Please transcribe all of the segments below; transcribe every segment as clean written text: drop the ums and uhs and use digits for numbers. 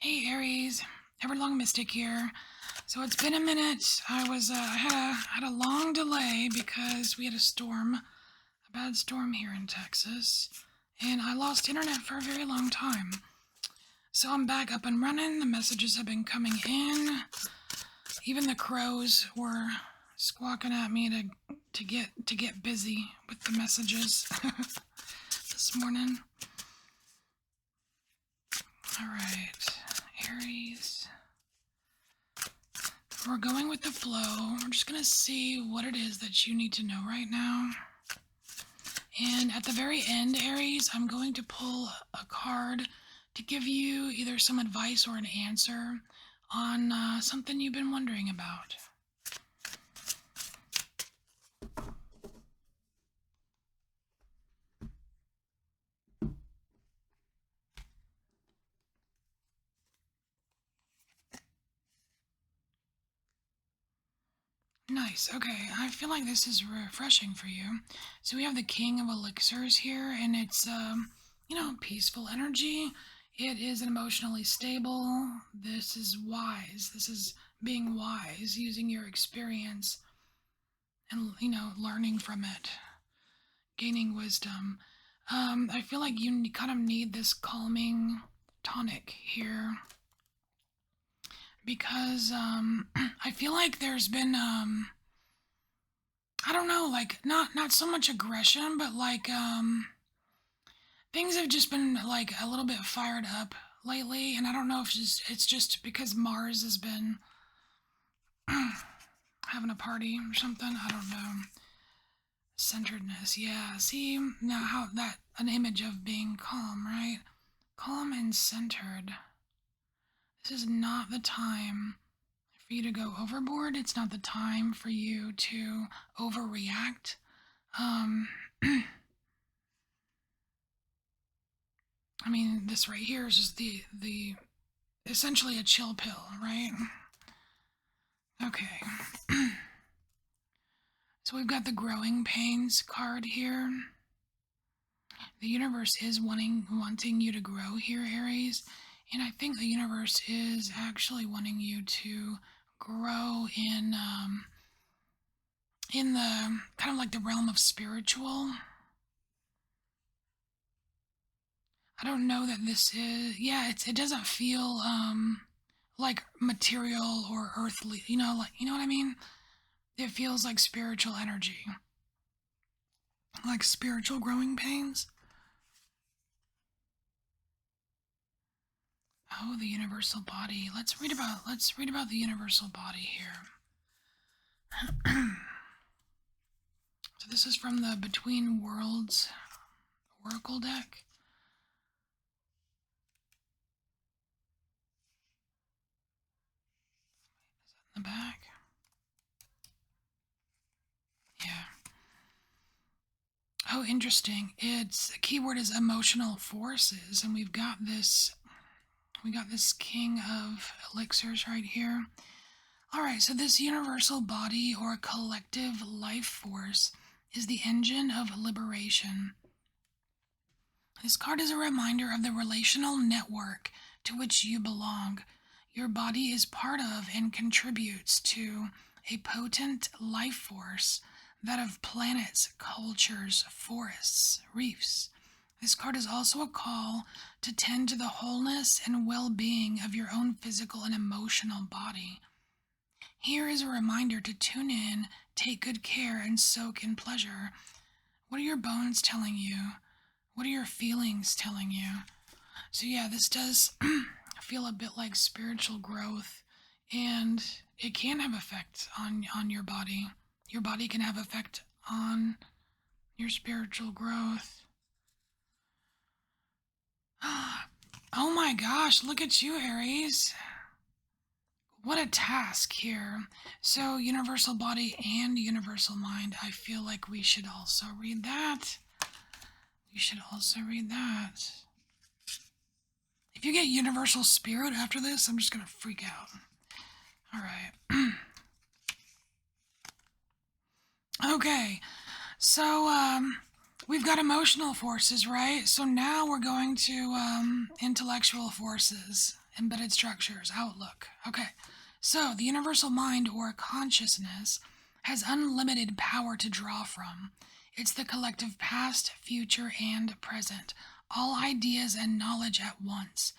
Hey Aries, EverlongMystic here. So it's been a minute. I had a long delay because we had a bad storm here in Texas, and I lost internet for a very long time. So I'm back up and running. The messages have been coming in. Even the crows were squawking at me to get busy with the messages this morning. All right, Aries. We're going with the flow. We're just going to see what it is that you need to know right now. And at the very end, Aries, I'm going to pull a card to give you either some advice or an answer on something you've been wondering about. Nice. Okay. I feel like this is refreshing for you. So we have the King of Elixirs here, and it's, peaceful energy. It is emotionally stable. This is wise. This is being wise, using your experience and, learning from it, gaining wisdom. I feel like you kind of need this calming tonic here because I feel like there's been I don't know, like not so much aggression, but like things have just been like a little bit fired up lately, and I don't know if it's just because Mars has been having a party or something. I don't know. Centeredness, yeah. See now how that an image of being calm, right? Calm and centered. This is not the time for you to go overboard. It's not the time for you to overreact. I mean, this right here is just the essentially a chill pill, right? Okay. So we've got the growing pains card here. The universe is wanting you to grow here, Aries, and I think the universe is actually wanting you to grow in the kind of like the realm of spiritual. I don't know that this is, yeah, it doesn't feel like material or earthly, you know what I mean? It feels like spiritual energy, like spiritual growing pains. Oh, the universal body. Let's read about the universal body here. So this is from the Between Worlds Oracle deck. Is that in the back? Yeah. Oh, interesting. It's the keyword is emotional forces, and we got this King of Elixirs right here. All right, so this universal body or collective life force is the engine of liberation. This card is a reminder of the relational network to which you belong. Your body is part of and contributes to a potent life force, that of planets, cultures, forests, reefs. This card is also a call to tend to the wholeness and well-being of your own physical and emotional body. Here is a reminder to tune in, take good care, and soak in pleasure. What are your bones telling you? What are your feelings telling you? So yeah, this does feel a bit like spiritual growth, and it can have effect on your body. Your body can have effect on your spiritual growth. Oh my gosh, look at you, Aries. What a task here. So, universal body and universal mind. I feel like we should also read that. We should also read that. If you get universal spirit after this, I'm just going to freak out. All right. Okay. So, we've got emotional forces, right? So now we're going to intellectual forces. embedded structures, outlook. Okay, so the universal mind or consciousness has unlimited power to draw from. It's the collective past, future, and present, all ideas and knowledge at once.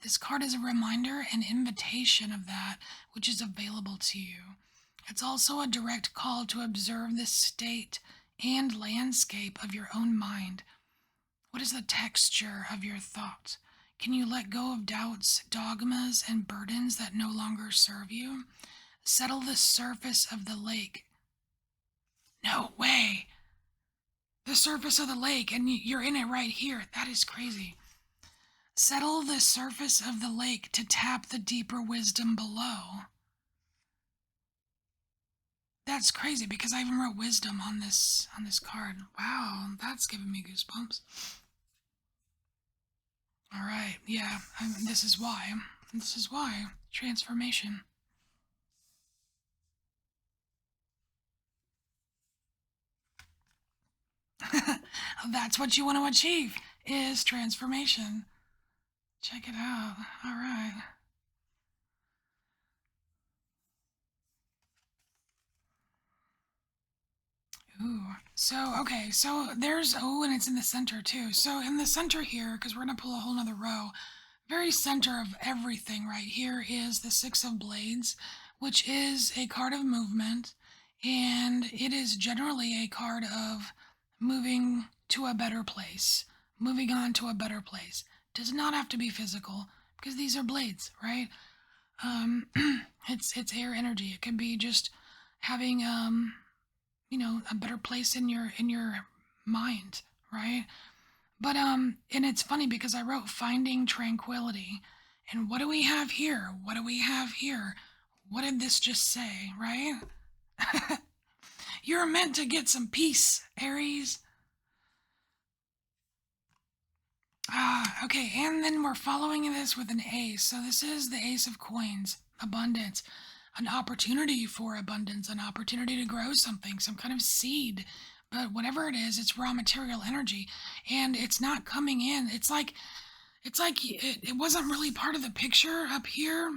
This card is a reminder and invitation of that which is available to you. It's also a direct call to observe the state and landscape of your own mind. What is the texture of your thought? Can you let go of doubts, dogmas, and burdens that no longer serve you? Settle the surface of the lake. No way! The surface of the lake, and you're in it right here. That is crazy. Settle the surface of the lake to tap the deeper wisdom below. That's crazy because I even wrote wisdom on this card. Wow, that's giving me goosebumps. All right, yeah, this is why. This is why. Transformation. That's what you want to achieve, is transformation. Check it out. All right. Ooh. So, okay, so there's, oh, and it's in the center too. So in the center here, because we're going to pull a whole nother row, very center of everything right here is the Six of Blades, which is a card of movement, and it is generally a card of moving to a better place, moving on to a better place. Does not have to be physical, because these are blades, right? Um, it's air energy. It can be just having a better place in your mind, right? But and it's funny because I wrote finding tranquility. And what do we have here? What do we have here? What did this just say, right? You're meant to get some peace, Aries. Okay, and then we're following this with an ace. So this is the Ace of Coins, abundance, an opportunity for abundance, an opportunity to grow something, some kind of seed. But whatever it is, it's raw material energy, and it's not coming in. It's like it wasn't really part of the picture up here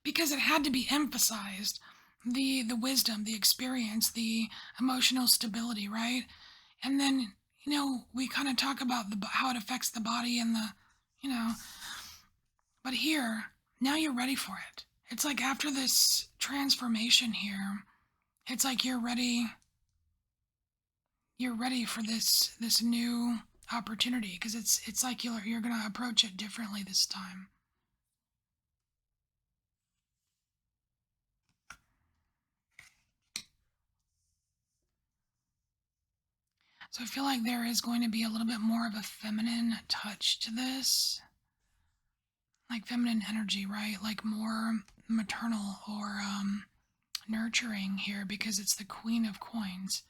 because it had to be emphasized. The wisdom, the experience, the emotional stability, right? And then we kind of talk about how it affects the body and you know but here, now you're ready for it. It's like after this transformation here, it's like you're ready for this new opportunity because it's like you're going to approach it differently this time. So I feel like there is going to be a little bit more of a feminine touch to this, like feminine energy, right? Like more maternal or nurturing here because it's the Queen of Coins.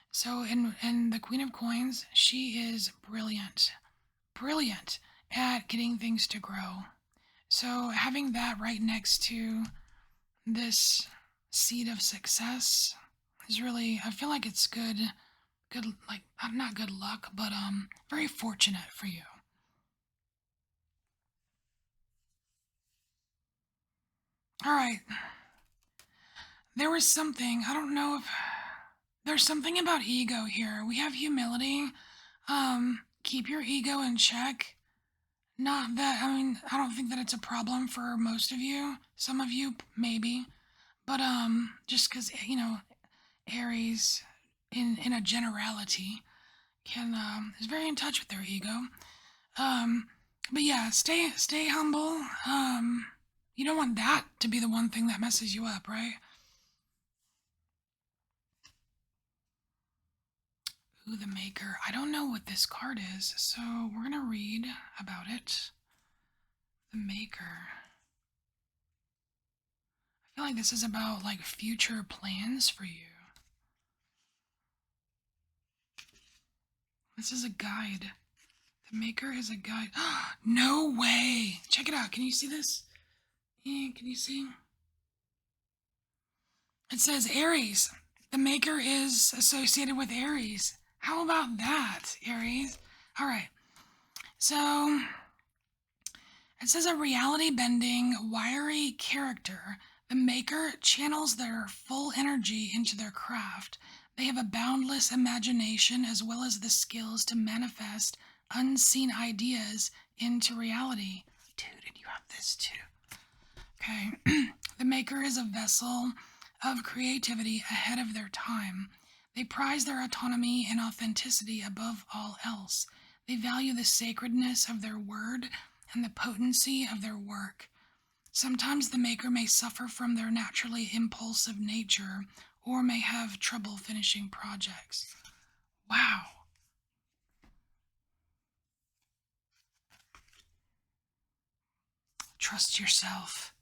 So in the Queen of Coins, she is brilliant, brilliant at getting things to grow. So having that right next to this seed of success is really, I feel like it's good, like not good luck, but very fortunate for you. All right. There was something, I don't know if there's something about ego here. We have humility. Keep your ego in check. Not that, I mean, I don't think that it's a problem for most of you. Some of you, maybe. But, just because, Aries, in a generality, is very in touch with their ego. Um, but yeah, stay humble. You don't want that to be the one thing that messes you up, right? Ooh, the Maker. I don't know what this card is, so we're gonna read about it. The Maker. I feel like this is about like future plans for you. This is a guide. The Maker is a guide. No way! Check it out. Can you see this? Yeah, can you see? It says Aries. The Maker is associated with Aries. How about that, Aries? All right. So it says a reality-bending, wiry character. The maker channels their full energy into their craft. They have a boundless imagination as well as the skills to manifest unseen ideas into reality. Dude, and you have this too. Okay. The maker is a vessel of creativity ahead of their time. They prize their autonomy and authenticity above all else. They value the sacredness of their word and the potency of their work. Sometimes the maker may suffer from their naturally impulsive nature or may have trouble finishing projects. Wow. Trust yourself.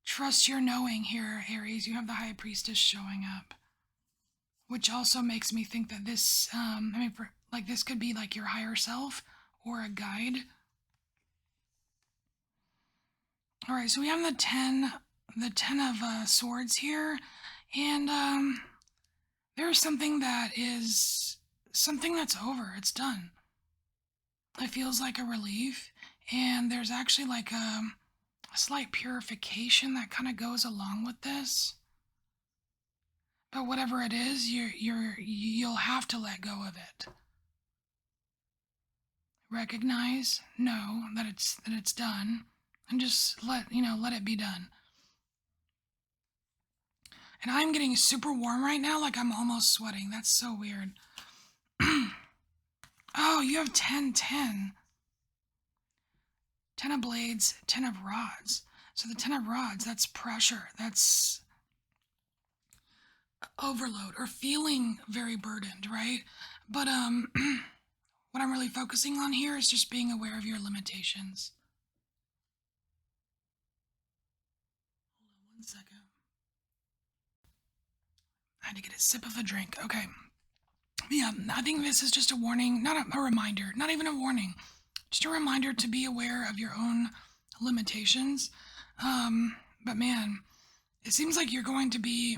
Trust your knowing here, Aries. You have the High Priestess showing up. Which also makes me think that this, this could be like your higher self or a guide. All right, so we have the 10 of swords here, and there's something that's over. It's done. It feels like a relief, and there's actually like a slight purification that kind of goes along with this. But whatever it is, you'll have to let go of it. Recognize, know that it's done, and just let it be done. And I'm getting super warm right now, like I'm almost sweating. That's so weird. Oh, you have 10, 10. 10 of blades, 10 of rods. So the 10 of rods, that's pressure. That's overload or feeling very burdened, right? But what I'm really focusing on here is just being aware of your limitations. Hold on 1 second. I had to get a sip of a drink. Okay. Yeah, I think this is just a warning, not a reminder, not even a warning, just a reminder to be aware of your own limitations. But man, it seems like you're going to be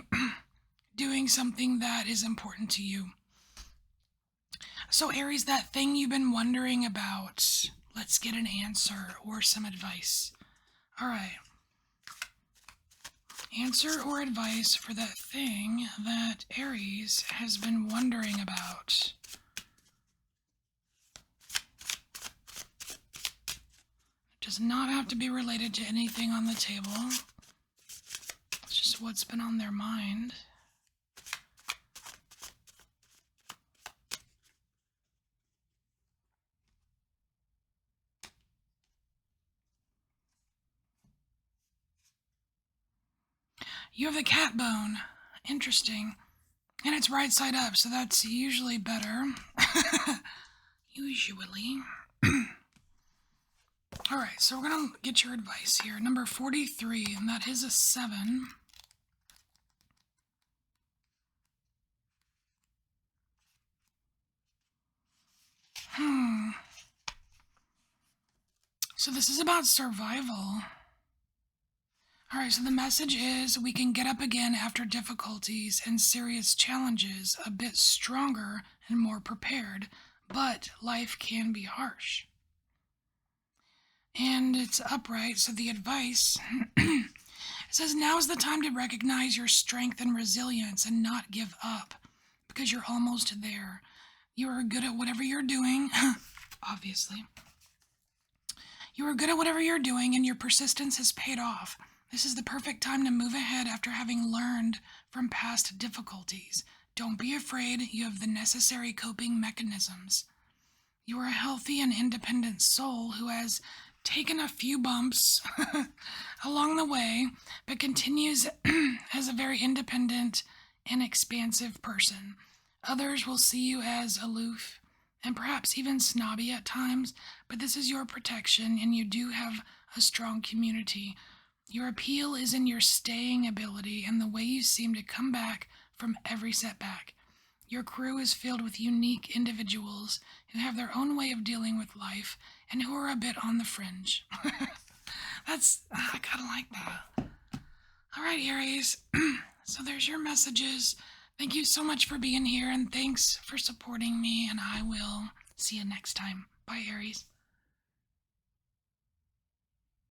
doing something that is important to you. So Aries, that thing you've been wondering about, let's get an answer or some advice. All right. Answer or advice for that thing that Aries has been wondering about. It does not have to be related to anything on the table. It's just what's been on their mind. You have the cat bone. Interesting. And it's right side up, so that's usually better. Usually. Alright, so we're going to get your advice here. Number 43, and that is a 7. So this is about survival. Alright, so the message is we can get up again after difficulties and serious challenges, a bit stronger and more prepared, but life can be harsh. And it's upright, so the advice it says now is the time to recognize your strength and resilience and not give up, because you're almost there. You are good at whatever you're doing, obviously. You are good at whatever you're doing, and your persistence has paid off. This is the perfect time to move ahead after having learned from past difficulties. Don't be afraid, you have the necessary coping mechanisms. You are a healthy and independent soul who has taken a few bumps along the way, but continues as a very independent and expansive person. Others will see you as aloof and perhaps even snobby at times, but this is your protection and you do have a strong community. Your appeal is in your staying ability and the way you seem to come back from every setback. Your crew is filled with unique individuals who have their own way of dealing with life and who are a bit on the fringe. I kind of like that. All right, Aries. So there's your messages. Thank you so much for being here and thanks for supporting me, and I will see you next time. Bye, Aries.